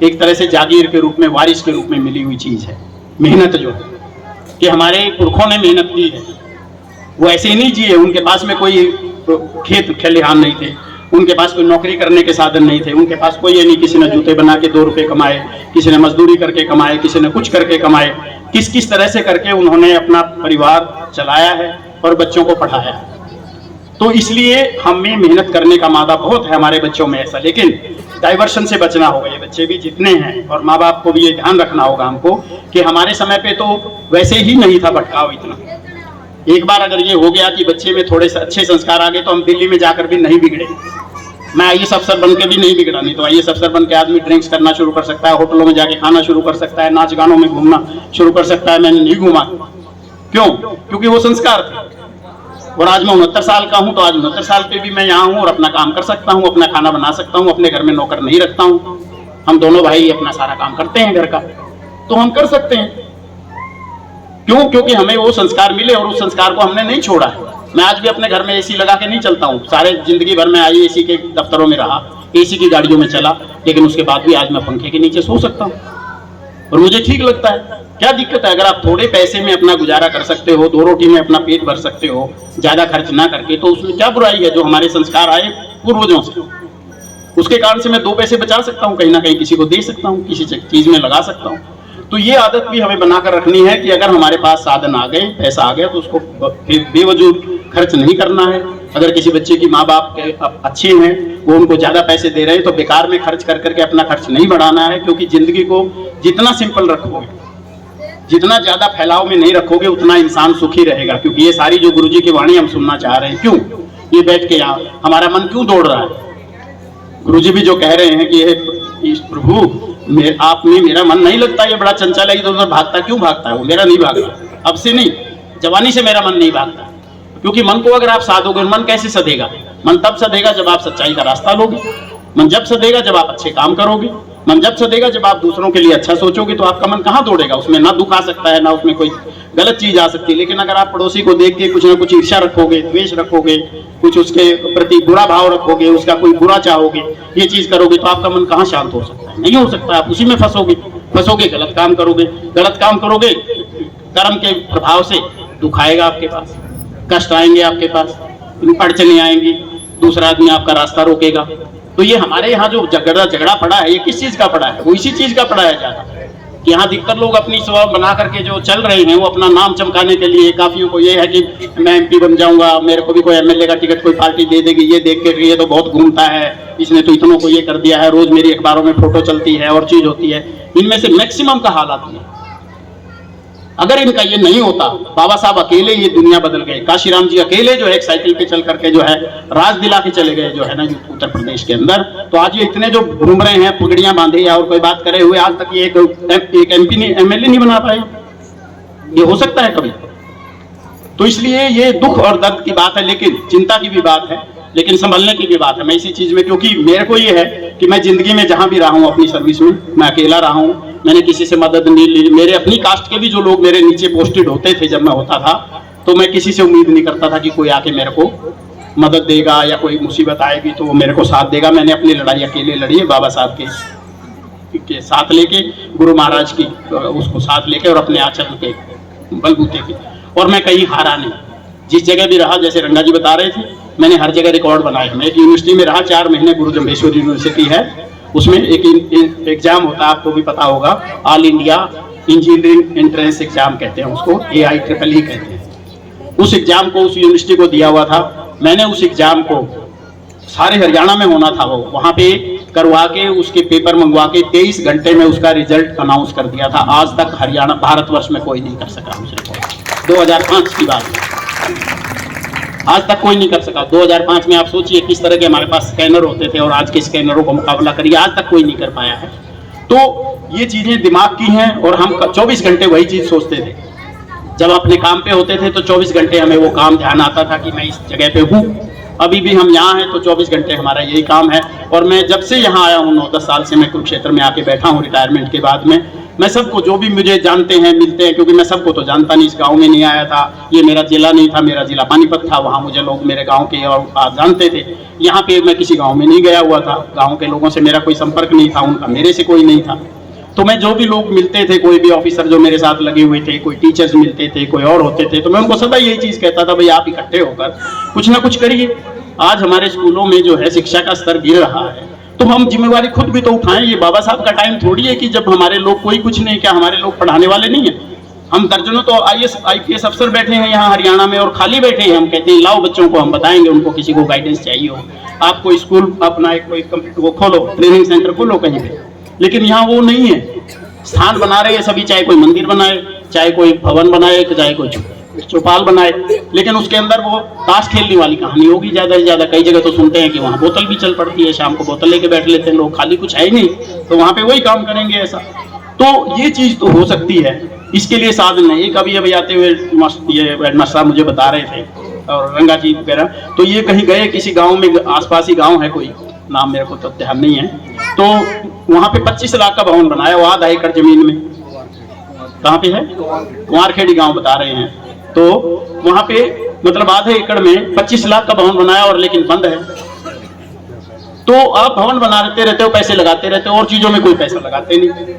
एक तरह से जागीर के रूप में, वारिस के रूप में मिली हुई चीज है। मेहनत जो है कि हमारे पुरखों ने मेहनत की है, वो ऐसे ही नहीं जिए। उनके पास में कोई खेत खलिहान नहीं थे, उनके पास कोई नौकरी करने के साधन नहीं थे, उनके पास कोई ये नहीं, किसी ने जूते बना के 2 रुपए कमाए, किसी ने मजदूरी करके कमाए, किसी ने कुछ करके कमाए। किस किस तरह से करके उन्होंने अपना परिवार चलाया है और बच्चों को पढ़ाया है। तो इसलिए हमें मेहनत करने का मादा बहुत है हमारे बच्चों में ऐसा। लेकिन डाइवर्शन से बचना होगा, ये बच्चे भी जितने हैं, और माँ बाप को भी ये ध्यान रखना होगा हमको कि हमारे समय पे तो वैसे ही नहीं था भटकाव इतना। एक बार अगर ये हो गया कि बच्चे में थोड़े से अच्छे संस्कार आ गए तो हम दिल्ली में जाकर भी नहीं बिगड़े। मैं आईएएस अफसर बन के भी नहीं बिगड़ा। नहीं तो आईएएस अफसर बन के आदमी ड्रिंक्स करना शुरू कर सकता है, होटलों में जाके खाना शुरू कर सकता है, नाच गानों में घूमना शुरू कर सकता है। मैंने नहीं घूमा। क्यों? क्योंकि वो संस्कार थे। और आज मैं 69 साल का हूं, तो आज 69 साल पे भी मैं यहाँ हूँ और अपना काम कर सकता हूँ, अपना खाना बना सकता हूँ, अपने घर में नौकर नहीं रखता हूँ। हम दोनों भाई अपना सारा काम करते हैं घर का, तो हम कर सकते हैं। क्यों? क्योंकि हमें वो संस्कार मिले और उस संस्कार को हमने नहीं छोड़ा है। मैं आज भी अपने घर में एसी लगा के नहीं चलता हूँ। सारे जिंदगी भर में आई एसी के दफ्तरों में रहा, एसी की गाड़ियों में चला, लेकिन उसके बाद भी आज मैं पंखे के नीचे सो सकता हूँ और मुझे ठीक लगता है। क्या दिक्कत है? अगर आप थोड़े पैसे में अपना गुजारा कर सकते हो, 2 रोटी में अपना पेट भर सकते हो, ज्यादा खर्च ना करके, तो उसमें क्या बुराई है? जो हमारे संस्कार आए पूर्वजों से, उसके कारण से मैं 2 पैसे बचा सकता हूँ, कहीं ना कहीं किसी को दे सकता हूँ, किसी चीज में लगा सकता हूँ। तो ये आदत भी हमें बनाकर रखनी है कि अगर हमारे पास साधन आ गए, पैसा आ गया, तो उसको बेवजूद खर्च नहीं करना है। अगर किसी बच्चे की माँ बाप अच्छे हैं, वो उनको ज्यादा पैसे दे रहे हैं, तो बेकार में खर्च कर करके अपना खर्च नहीं बढ़ाना है। क्योंकि जिंदगी को जितना सिंपल रखोगे, जितना ज्यादा फैलाव में नहीं रखोगे, उतना इंसान सुखी रहेगा। क्योंकि ये सारी जो गुरुजी की वाणी हम सुनना चाह रहे हैं, क्यों? ये बैठ के यहाँ हमारा मन क्यों दौड़ रहा है? गुरुजी भी जो कह रहे हैं कि हे प्रभु आप में मेरा मन नहीं लगता, ये बड़ा चंचल है, इधर उधर भागता, क्यों भागता है? वो मेरा नहीं भागता, अब से नहीं, जवानी से मेरा मन नहीं भागता। क्योंकि मन को अगर आप साधोगे, मन कैसे सधेगा? मन तब सधेगा जब आप सच्चाई का रास्ता लोगे। मन जब सधेगा जब आप अच्छे काम करोगे। मन जब सधेगा जब आप दूसरों के लिए अच्छा सोचोगे। तो आपका मन कहाँ दौड़ेगा? उसमें ना दुख आ सकता है, ना उसमें कोई गलत चीज आ सकती है। लेकिन अगर आप पड़ोसी को देख के कुछ ना कुछ ईर्ष्या रखोगे, द्वेष रखोगे, कुछ उसके प्रति बुरा भाव रखोगे, उसका कोई बुरा चाहोगे, ये चीज करोगे, तो आपका मन कहाँ शांत हो सकता है? नहीं हो सकता। आप उसी में फंसोगे, गलत काम करोगे। गलत काम करोगे, कर्म के प्रभाव से दुख आएगा आपके पास, कष्ट आएंगे आपके पास, अड़चने आएंगी, दूसरा आदमी आपका रास्ता रोकेगा। तो ये हमारे यहाँ जो झगड़ा पड़ा है, ये किस चीज का पड़ा है? वो इसी चीज का पड़ा है ज्यादा, कि यहाँ अधिकतर लोग अपनी स्वभाव बना करके जो चल रहे हैं, वो अपना नाम चमकाने के लिए, काफियों को ये है कि मैं एमपी बन जाऊंगा, मेरे को भी कोई एमएलए का टिकट कोई पार्टी दे देगी, ये देख के ये तो बहुत घूमता है, इसने तो इतनों को ये कर दिया है, रोज मेरी अखबारों में फोटो चलती है और चीज होती है। इनमें से मैक्सिमम का हाल आती है। अगर इनका ये नहीं होता, बाबा साहब अकेले ये दुनिया बदल गए। काशीराम जी अकेले जो है एक साइकिल पे चल करके जो है राज दिला के चले गए जो है ना उत्तर प्रदेश के अंदर। तो आज ये इतने जो घूम रहे हैं पगड़ियां बांधे या और कोई बात करे हुए, आज तक ये एक एमपी एमएलए नहीं बना पाए। ये हो सकता है कभी? तो इसलिए ये दुख और दर्द की बात है, लेकिन चिंता की भी बात है, लेकिन संभलने की भी बात है। मैं इसी चीज में, क्योंकि मेरे को ये है कि मैं जिंदगी में जहां भी रहा हूं अपनी सर्विस में, मैं अकेला रहा हूं, मैंने किसी से मदद नहीं ली। मेरे अपनी कास्ट के भी जो लोग मेरे नीचे पोस्टेड होते थे जब मैं होता था, तो मैं किसी से उम्मीद नहीं करता था कि कोई आके मेरे को मदद देगा या कोई मुसीबत आएगी तो वो मेरे को साथ देगा। मैंने अपनी लड़ाई अकेले लड़ी है, बाबा साहब के साथ लेके, गुरु महाराज की उसको साथ लेके और अपने आचरण के बलबूते पे, और मैं कहीं हारा नहीं। जिस जगह भी रहा, जैसे रंगा जी बता रहे थे, मैंने हर जगह रिकॉर्ड बनाए। मैं एक यूनिवर्सिटी में रहा 4 महीने, गुरु जम्भेश्वर यूनिवर्सिटी है, उसमें एक एग्जाम होता है, आपको भी पता होगा, all India engineering entrance exam कहते हैं उसको, AIEEE कहते हैं। उस एग्जाम को उस यूनिवर्सिटी को दिया हुआ था। मैंने उस एग्जाम को, सारे हरियाणा में होना था, वो वहां पे करवा के उसके पेपर मंगवा के 23 घंटे में उसका रिजल्ट अनाउंस कर दिया था। आज तक हरियाणा भारतवर्ष में कोई नहीं कर सका उस रिकॉर्ड। 2005 की बात है, आज तक कोई नहीं कर सका। 2005 में आप सोचिए किस तरह के हमारे पास स्कैनर होते थे और आज के स्कैनरों का मुकाबला करिए, आज तक कोई नहीं कर पाया है। तो ये चीजें दिमाग की हैं, और हम 24 घंटे वही चीज सोचते थे। जब अपने काम पे होते थे तो 24 घंटे हमें वो काम ध्यान आता था कि मैं इस जगह पे हूँ। अभी भी हम यहाँ हैं तो 24 घंटे हमारा यही काम है। और मैं जब से यहाँ आया हूँ, 9-10 साल से मैं कुरुक्षेत्र में आके बैठा हूँ रिटायरमेंट के बाद में, मैं सबको, जो भी मुझे जानते हैं, मिलते हैं, क्योंकि मैं सबको तो जानता नहीं, इस गांव में नहीं आया था, ये मेरा जिला नहीं था, मेरा जिला पानीपत था, वहाँ मुझे लोग मेरे गांव के और जानते थे। यहाँ पे मैं किसी गांव में नहीं गया हुआ था, गांव के लोगों से मेरा कोई संपर्क नहीं था, उनका मेरे से कोई नहीं था। तो मैं जो भी लोग मिलते थे, कोई भी ऑफिसर जो मेरे साथ लगे हुए थे, कोई टीचर्स मिलते थे, कोई और होते थे, तो मैं उनको सदा यही चीज कहता था, भाई आप इकट्ठे होकर कुछ ना कुछ करिए। आज हमारे स्कूलों में जो है शिक्षा का स्तर गिर रहा है, तो हम जिम्मेवारी खुद भी तो उठाएं। ये बाबा साहब का टाइम थोड़ी है कि जब हमारे लोग, कोई कुछ नहीं, क्या हमारे लोग पढ़ाने वाले नहीं है? हम दर्जनों तो IAS अफसर बैठे हैं यहाँ हरियाणा में और खाली बैठे हैं। हम कहते हैं लाओ बच्चों को हम बताएंगे, उनको किसी को गाइडेंस चाहिए हो, आपको स्कूल अपना एक कोई कंप्यूटर वो खोलो, ट्रेनिंग सेंटर खोलो कहीं पे, लेकिन यहाँ वो नहीं है। स्थान बना रहे हैं सभी, चाहे कोई मंदिर बनाए, चाहे कोई भवन बनाए, चाहे कोई चौपाल बनाए, लेकिन उसके अंदर वो ताश खेलने वाली कहानी होगी ज्यादा से ज्यादा। कई जगह तो सुनते हैं कि वहाँ बोतल भी चल पड़ती है, शाम को बोतल लेके बैठ लेते हैं लोग, खाली कुछ है ही नहीं तो वहाँ पे वही काम करेंगे ऐसा। तो ये चीज तो हो सकती है, इसके लिए साधन नहीं। कभी अभी आते हुए ये हेडमास्टर साहब मुझे बता रहे थे, और रंगा जी वगैरह, तो ये कहीं गए किसी गाँव में, आसपास ही गाँव है कोई, नाम मेरे को तो ध्यान नहीं है, तो वहाँ पे 25 लाख का भवन बनाया हुआ, 1/2 एकड़ जमीन में। कहाँ पे है? कुंवारखेड़ी गांव बता रहे हैं। तो वहां पे मतलब आधे एकड़ में 25 लाख का भवन बनाया, और लेकिन बंद है। तो आप भवन बनाते रहते हो, पैसे लगाते रहते हो, और चीजों में कोई पैसा लगाते नहीं।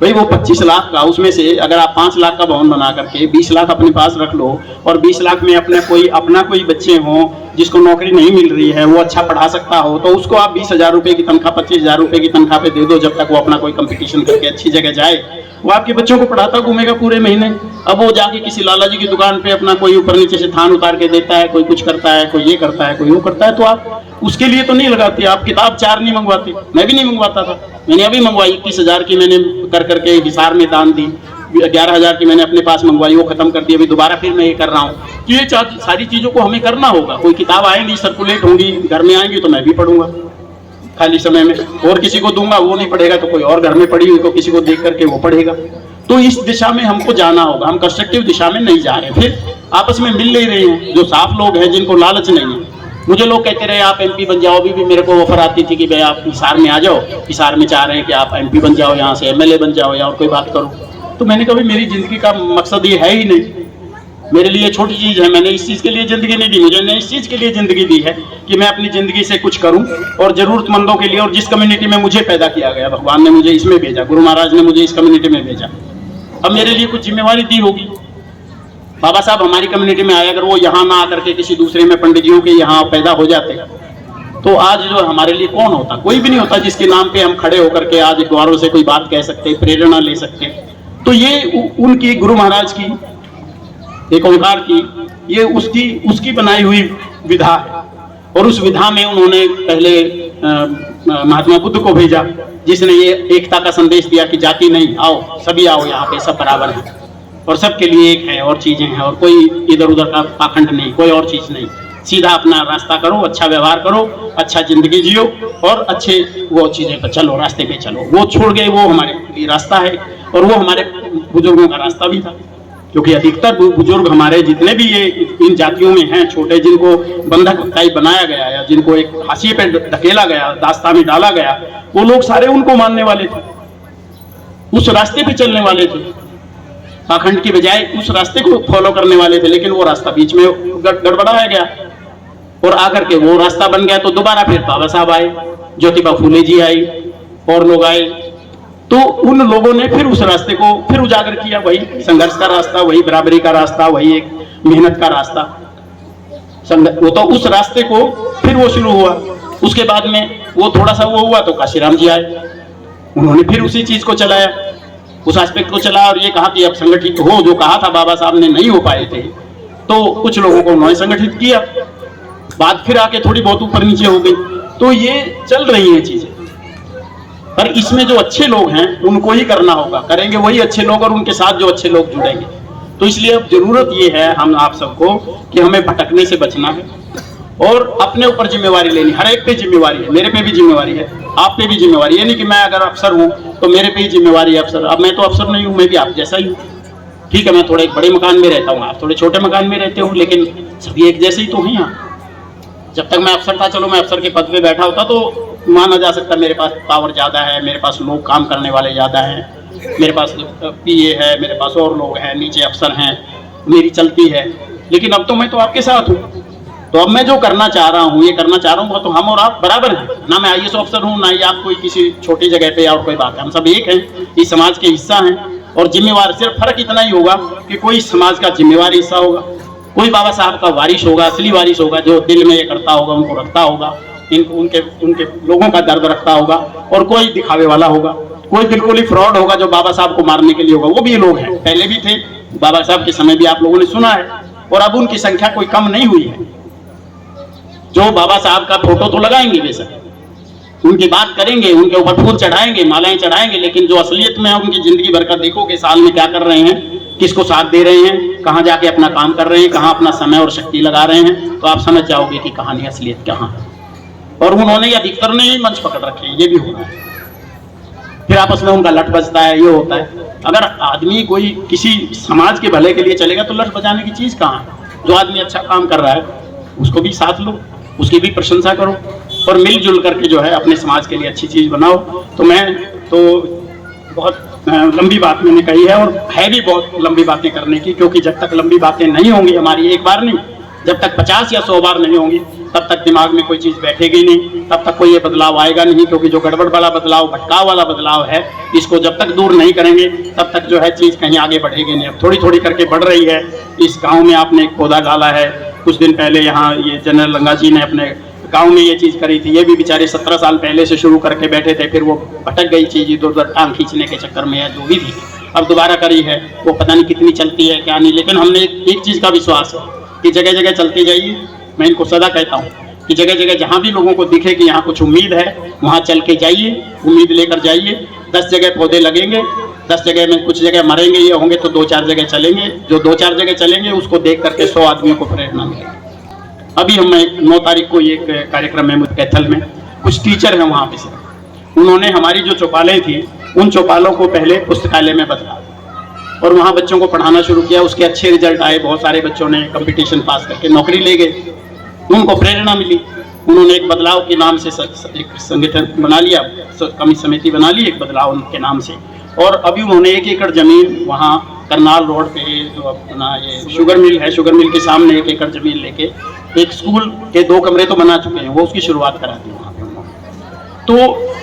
भाई वो 25 लाख का, उसमें से अगर आप 5 लाख का भवन बना करके 20 लाख अपने पास रख लो, और 20 लाख में अपना कोई बच्चे हों जिसको नौकरी नहीं मिल रही है, वो अच्छा पढ़ा सकता हो, तो उसको आप 20,000 रुपए की तनख्वाह, 25,000 रुपए की तनख्वाह पे दे दो, जब तक वो अपना कोई कंपटीशन करके अच्छी जगह जाए। वो आपके बच्चों को पढ़ाता घूमेगा पूरे महीने। अब वो जाके किसी लाला जी की दुकान पे अपना कोई ऊपर नीचे से थान उतार के देता है, कोई कुछ करता है, कोई ये करता है, कोई वो करता है, तो आप उसके लिए तो नहीं लगाते। आप किताब 4 नहीं मंगवाते, मैं भी नहीं मंगवाता था। मैंने अभी मंगवाई 21,000 की, मैंने कर करके हिसार में दान दी। 11,000 की मैंने अपने पास मंगवाई, वो खत्म कर दी, अभी दोबारा फिर मैं ये कर रहा हूँ कि ये सारी चीज़ों को हमें करना होगा। कोई किताब आएंगी, सर्कुलेट होंगी, घर में आएंगी तो मैं भी पढ़ूंगा खाली समय में, और किसी को दूंगा, वो नहीं पढ़ेगा तो कोई और घर में पढ़ी हुई को किसी को देख करके वो पढ़ेगा। तो इस दिशा में हमको जाना होगा, हम कंस्ट्रक्टिव दिशा में नहीं जा रहे, फिर आपस में मिल नहीं रहे हैं। जो साफ लोग हैं, जिनको लालच नहीं है, मुझे लोग कहते रहे आप एमपी बन जाओ, भी मेरे को ऑफर आती थी कि भाई आप हिसार में आ जाओ, हिसार में चाह रहे हैं कि आप एमपी बन जाओ, यहाँ से एमएलए बन जाओ या और कोई बात करो। तो मैंने कहा मेरी जिंदगी का मकसद ये है ही नहीं, मेरे लिए छोटी चीज है, मैंने इस चीज के लिए जिंदगी नहीं दी, मुझे ने इस चीज के लिए जिंदगी दी है कि मैं अपनी जिंदगी से कुछ करूं और जरूरतमंदों के लिए, और जिस कम्युनिटी में मुझे पैदा किया गया, भगवान ने मुझे इसमें भेजा, गुरु महाराज ने मुझे इस कम्युनिटी में भेजा, अब मेरे लिए कुछ जिम्मेवारी दी होगी। बाबा साहब हमारी कम्युनिटी में आए, अगर वो यहाँ ना आकर के किसी दूसरे में पंडित जियों के यहाँ पैदा हो जाते तो आज जो हमारे लिए कौन होता, कोई भी नहीं होता जिसके नाम पे हम खड़े होकर के आज द्वारों से कोई बात कह सकते, प्रेरणा ले सकते। तो ये उनकी गुरु महाराज की, एक ओंकार की, ये उसकी बनाई हुई विधा है, और उस विधा में उन्होंने पहले महात्मा बुद्ध को भेजा, जिसने ये एकता का संदेश दिया कि जाति नहीं, आओ सभी आओ, यहाँ पे सब बराबर हैं और सबके लिए एक है, और चीजें हैं, और कोई इधर उधर का पाखंड नहीं, कोई और चीज नहीं, सीधा अपना रास्ता करो, अच्छा व्यवहार करो, अच्छा जिंदगी जियो और अच्छे वो चीजें पर चलो, रास्ते पे चलो। वो छोड़ गए, वो हमारे लिए रास्ता है, और वो हमारे बुजुर्गों का रास्ता भी था, क्योंकि अधिकतर बुजुर्ग हमारे जितने भी ये इन जातियों में हैं, छोटे जिनको बंधक टाइप बनाया गया या जिनको एक हाशिए पे धकेला गया, दास्तां में डाला गया, वो लोग सारे उनको मानने वाले थे, उस रास्ते पे चलने वाले थे, पाखंड की बजाय उस रास्ते को फॉलो करने वाले थे। लेकिन वो रास्ता बीच में गड़बड़ाया गया और आकर के वो रास्ता बन गया। तो दोबारा फिर बाबा साहब आए, ज्योतिबा फूले जी आई, और लोग आए, तो उन लोगों ने फिर उस रास्ते को फिर उजागर किया, वही संघर्ष का रास्ता, वही बराबरी का रास्ता, वही एक मेहनत का रास्ता, वो तो उस रास्ते को फिर वो शुरू हुआ। उसके बाद में वो थोड़ा सा वो हुआ तो काशीराम जी आए, उन्होंने फिर उसी चीज को चलाया, उस एस्पेक्ट को चला, और ये कहा कि अब संगठित हो, जो कहा था बाबा साहब ने नहीं हो पाए थे, तो कुछ लोगों को उन्होंने संगठित किया, बात फिर आके थोड़ी बहुत ऊपर नीचे हो गई। तो ये चल रही है चीजें, पर इसमें जो अच्छे लोग हैं उनको ही करना होगा, करेंगे वही अच्छे लोग, और उनके साथ जो अच्छे लोग जुड़ेंगे। तो इसलिए अब जरूरत ये है हम आप सबको कि हमें भटकने से बचना है और अपने ऊपर जिम्मेवारी लेनी, हर एक पे जिम्मेवारी है, मेरे पे भी जिम्मेवारी है, आप पे भी जिम्मेवारी है। ये नहीं कि मैं अगर अफसर हूँ तो मेरे पे ही जिम्मेवारी है अफसर, अब मैं तो अफसर नहीं हूँ, मैं भी आप जैसा ही हूँ, ठीक है, मैं थोड़े एक बड़े मकान में रहता हूँ, आप थोड़े छोटे मकान में रहते हो, लेकिन सभी एक जैसे ही तो हैं यहाँ। जब तक मैं अफसर था, चलो मैं अफसर के पद पे बैठा होता तो माना जा सकता मेरे पास पावर ज़्यादा है, मेरे पास लोग काम करने वाले ज़्यादा हैं, मेरे पास पीए है, मेरे पास और लोग हैं, नीचे अफसर हैं, मेरी चलती है। लेकिन अब तो मैं तो आपके साथ हूँ, तो अब मैं जो करना चाह रहा हूँ, ये करना चाह रहा हूँ, तो हम और आप बराबर हैं ना, मैं आईएएस अफसर हूँ ना ही आप कोई किसी छोटी जगह पे और कोई बात है, हम सब एक हैं, इस समाज के हिस्सा हैं और जिम्मेवार। सिर्फ फर्क इतना ही होगा कि कोई समाज का जिम्मेवार हिस्सा होगा, कोई बाबा साहब का वारिस होगा, असली वारिस होगा, जो दिल में ये करता होगा, उनको रखता होगा, उनके लोगों का दर्द रखता होगा, और कोई दिखावे वाला होगा, कोई बिल्कुल ही फ्रॉड होगा जो बाबा साहब को मारने के लिए होगा। वो भी लोग हैं, पहले भी थे, बाबा साहब के समय भी आप लोगों ने सुना है, और अब उनकी संख्या कोई कम नहीं हुई है। जो बाबा साहब का फोटो तो लगाएंगे, बेशक उनकी बात करेंगे, उनके ऊपर फूल चढ़ाएंगे, मालाएं चढ़ाएंगे, लेकिन जो असलियत में उनकी जिंदगी भर का देखोगे, साल में क्या कर रहे हैं, किसको साथ दे रहे हैं, कहाँ जाके अपना काम कर रहे हैं, कहाँ अपना समय और शक्ति लगा रहे हैं, तो आप समझ जाओगे कि कहानी असलियत कहाँ है। और उन्होंने अधिकतर ने ही मंच पकड़ रखे हैं, ये भी हो रहा है, फिर आपस में उनका लठ बजता है, ये होता है। अगर आदमी कोई किसी समाज के भले के लिए चलेगा तो लठ बजाने की चीज कहाँ है। जो आदमी अच्छा काम कर रहा है उसको भी साथ लो, उसकी भी प्रशंसा करो, और मिलजुल करके जो है अपने समाज के लिए अच्छी चीज बनाओ। तो मैं तो बहुत लंबी बात मैंने कही है, और है भी बहुत लंबी बातें करने की, क्योंकि जब तक लंबी बातें नहीं होंगी हमारी, एक बार नहीं, जब तक 50 या 100 बार नहीं होंगी, तब तक दिमाग में कोई चीज बैठेगी नहीं, तब तक कोई ये बदलाव आएगा नहीं। क्योंकि जो गड़बड़ वाला बदलाव, भटकाव वाला बदलाव है, इसको जब तक दूर नहीं करेंगे तब तक जो है चीज कहीं आगे बढ़ेगी नहीं। अब थोड़ी थोड़ी करके बढ़ रही है। इस गाँव में आपने एक पौधा डाला है, कुछ दिन पहले यहाँ ये जनरल लंगा जी ने अपने गांव में ये चीज करी थी, ये भी बेचारे 17 साल पहले से शुरू करके बैठे थे, फिर वो भटक गई चीज इधर उधर टांग खींचने के चक्कर में, या जो भी थी, अब दोबारा करी है, वो पता नहीं कितनी चलती है क्या नहीं। लेकिन हमने एक चीज का विश्वास है कि जगह जगह चलती जाइए। मैं इनको सदा कहता हूँ कि जगह जगह जहाँ भी लोगों को दिखे कि यहाँ कुछ उम्मीद है, वहाँ चल के जाइए, उम्मीद लेकर जाइए। 10 जगह पौधे लगेंगे, 10 जगह में कुछ जगह मरेंगे ये होंगे तो 2-4 जगह चलेंगे, जो 2-4 जगह चलेंगे उसको देख करके 100 आदमियों को प्रेरणा मिलेगी। अभी हम 9 तारीख को एक कार्यक्रम है कैथल में, कुछ टीचर हैं वहाँ पे से, उन्होंने हमारी जो चौपालें थी उन चौपालों को पहले पुस्तकालय में बदला और वहाँ बच्चों को पढ़ाना शुरू किया। उसके अच्छे रिजल्ट आए, बहुत सारे बच्चों ने कंपटीशन पास करके नौकरी ले गए, उनको प्रेरणा मिली। उन्होंने एक बदलाव के नाम से एक संगठन बना लिया, कमी समिति बना ली एक बदलाव के नाम से, और अभी उन्होंने 1 एकड़ जमीन वहाँ करनाल रोड पे जो अपना ये शुगर मिल है, शुगर मिल के सामने 1 एकड़ जमीन लेके एक स्कूल के 2 कमरे तो बना चुके हैं, वो उसकी शुरुआत करा दी वहाँ पे। तो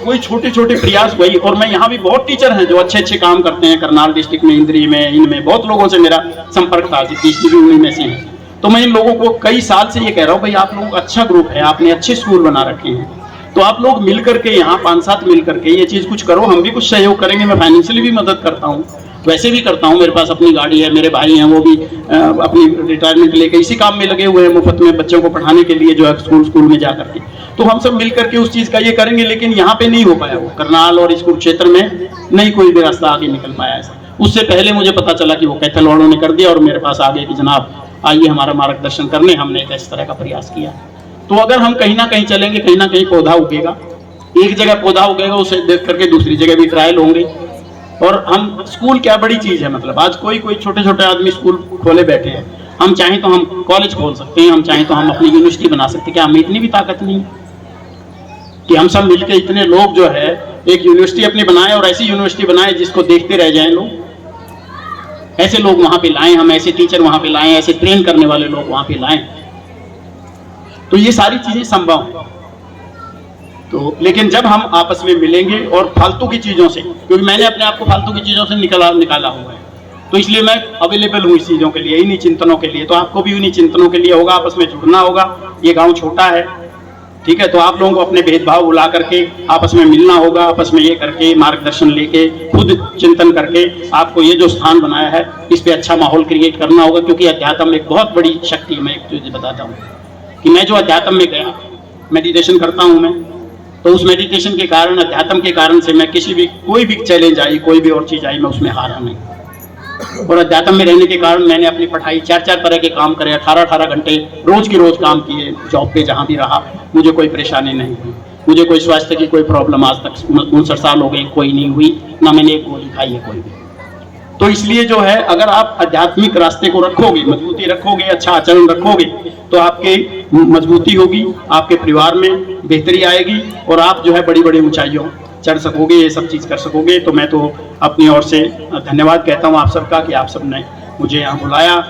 कोई छोटे छोटे प्रयास वही, और मैं यहाँ भी बहुत टीचर हैं जो अच्छे अच्छे काम करते हैं करनाल डिस्ट्रिक्ट में, इंद्री में, इनमें बहुत लोगों से मेरा संपर्क था, जितनी भी उन्हीं में से हैं। तो मैं इन लोगों को कई साल से ये कह रहा हूँ, भाई आप लोग अच्छा ग्रुप है, आपने अच्छे स्कूल बना रखे हैं, तो आप लोग मिल करके यहाँ 5-7 मिल करके ये चीज़ कुछ करो, हम भी कुछ सहयोग करेंगे। मैं फाइनेंशियली भी मदद करता हूँ, वैसे भी करता हूँ, मेरे पास अपनी गाड़ी है, मेरे भाई हैं वो भी अपनी रिटायरमेंट लेके इसी काम में लगे हुए हैं, मुफ्त में बच्चों को पढ़ाने के लिए जो है स्कूल में जा करके। तो हम सब मिल करके उस चीज़ का ये करेंगे, लेकिन यहाँ पे नहीं हो पाया, वो करनाल और स्कूल क्षेत्र में नहीं कोई भी रास्ता आगे निकल पाया ऐसा। उससे पहले मुझे पता चला कि वो कैथल वालों ने कर दिया और मेरे पास आ गए कि जनाब आइए हमारा मार्गदर्शन करने, हमने इस तरह का प्रयास किया। तो अगर हम कहीं ना कहीं चलेंगे, कहीं ना कहीं पौधा उगेगा, एक जगह पौधा उगेगा, उसे देख करके दूसरी जगह भी ट्रायल होंगे। और हम स्कूल क्या बड़ी चीज़ है, मतलब आज कोई छोटे छोटे आदमी स्कूल खोले बैठे हैं, हम चाहें तो हम कॉलेज खोल सकते हैं, हम चाहें तो हम अपनी यूनिवर्सिटी बना सकते हैं। क्या हमें इतनी भी ताकत नहीं कि हम सब मिलकर इतने लोग जो है एक यूनिवर्सिटी अपनी बनाए, और ऐसी यूनिवर्सिटी बनाए जिसको देखते रह जाएं लोग, ऐसे लोग वहां पे लाएं, हम ऐसे टीचर वहां पे लाएं, ऐसे ट्रेन करने वाले लोग वहां पे लाएं, तो ये सारी चीजें संभव है। तो लेकिन जब हम आपस में मिलेंगे और फालतू की चीजों से, क्योंकि मैंने अपने आप को फालतू की चीजों से निकाला हुआ है, तो इसलिए मैं अवेलेबल हूँ इस चीजों के लिए, इन्हीं चिंतनों के लिए। तो आपको भी उन्हीं चिंतनों के लिए होगा, आपस में जुड़ना होगा। ये गांव छोटा है, ठीक है, तो आप लोगों को अपने भेदभाव बुला करके आपस में मिलना होगा, आपस में ये करके मार्गदर्शन लेके खुद चिंतन करके आपको ये जो स्थान बनाया है इस पे अच्छा माहौल क्रिएट करना होगा। क्योंकि अध्यात्म एक बहुत बड़ी शक्ति है। मैं एक चीज बताता हूँ कि मैं जो अध्यात्म में गया, मेडिटेशन करता हूँ मैं, तो उस मेडिटेशन के कारण, अध्यात्म के कारण से मैं किसी भी कोई भी चैलेंज आई, कोई भी और चीज आई, मैं उसमें हारा नहीं। और अध्यात्म में रहने के कारण मैंने अपनी पढ़ाई 4-4 तरह के काम करे, 18-18 घंटे रोज की रोज काम किए, जॉब पे जहाँ भी रहा, मुझे कोई परेशानी नहीं हुई, मुझे कोई स्वास्थ्य की कोई प्रॉब्लम आज तक 59 साल हो गई कोई नहीं हुई, ना मैंने एक गोली खाई है कोई भी। तो इसलिए जो है, अगर आप आध्यात्मिक रास्ते को रखोगे, मजबूती रखोगे, अच्छा आचरण रखोगे, तो आपकी मजबूती होगी, आपके परिवार में बेहतरी आएगी और आप जो है बड़ी बड़ी ऊंचाइयों चढ़ सकोगे, ये सब चीज़ कर सकोगे। तो मैं तो अपनी ओर से धन्यवाद कहता हूँ आप सबका कि आप सब ने मुझे यहाँ बुलाया।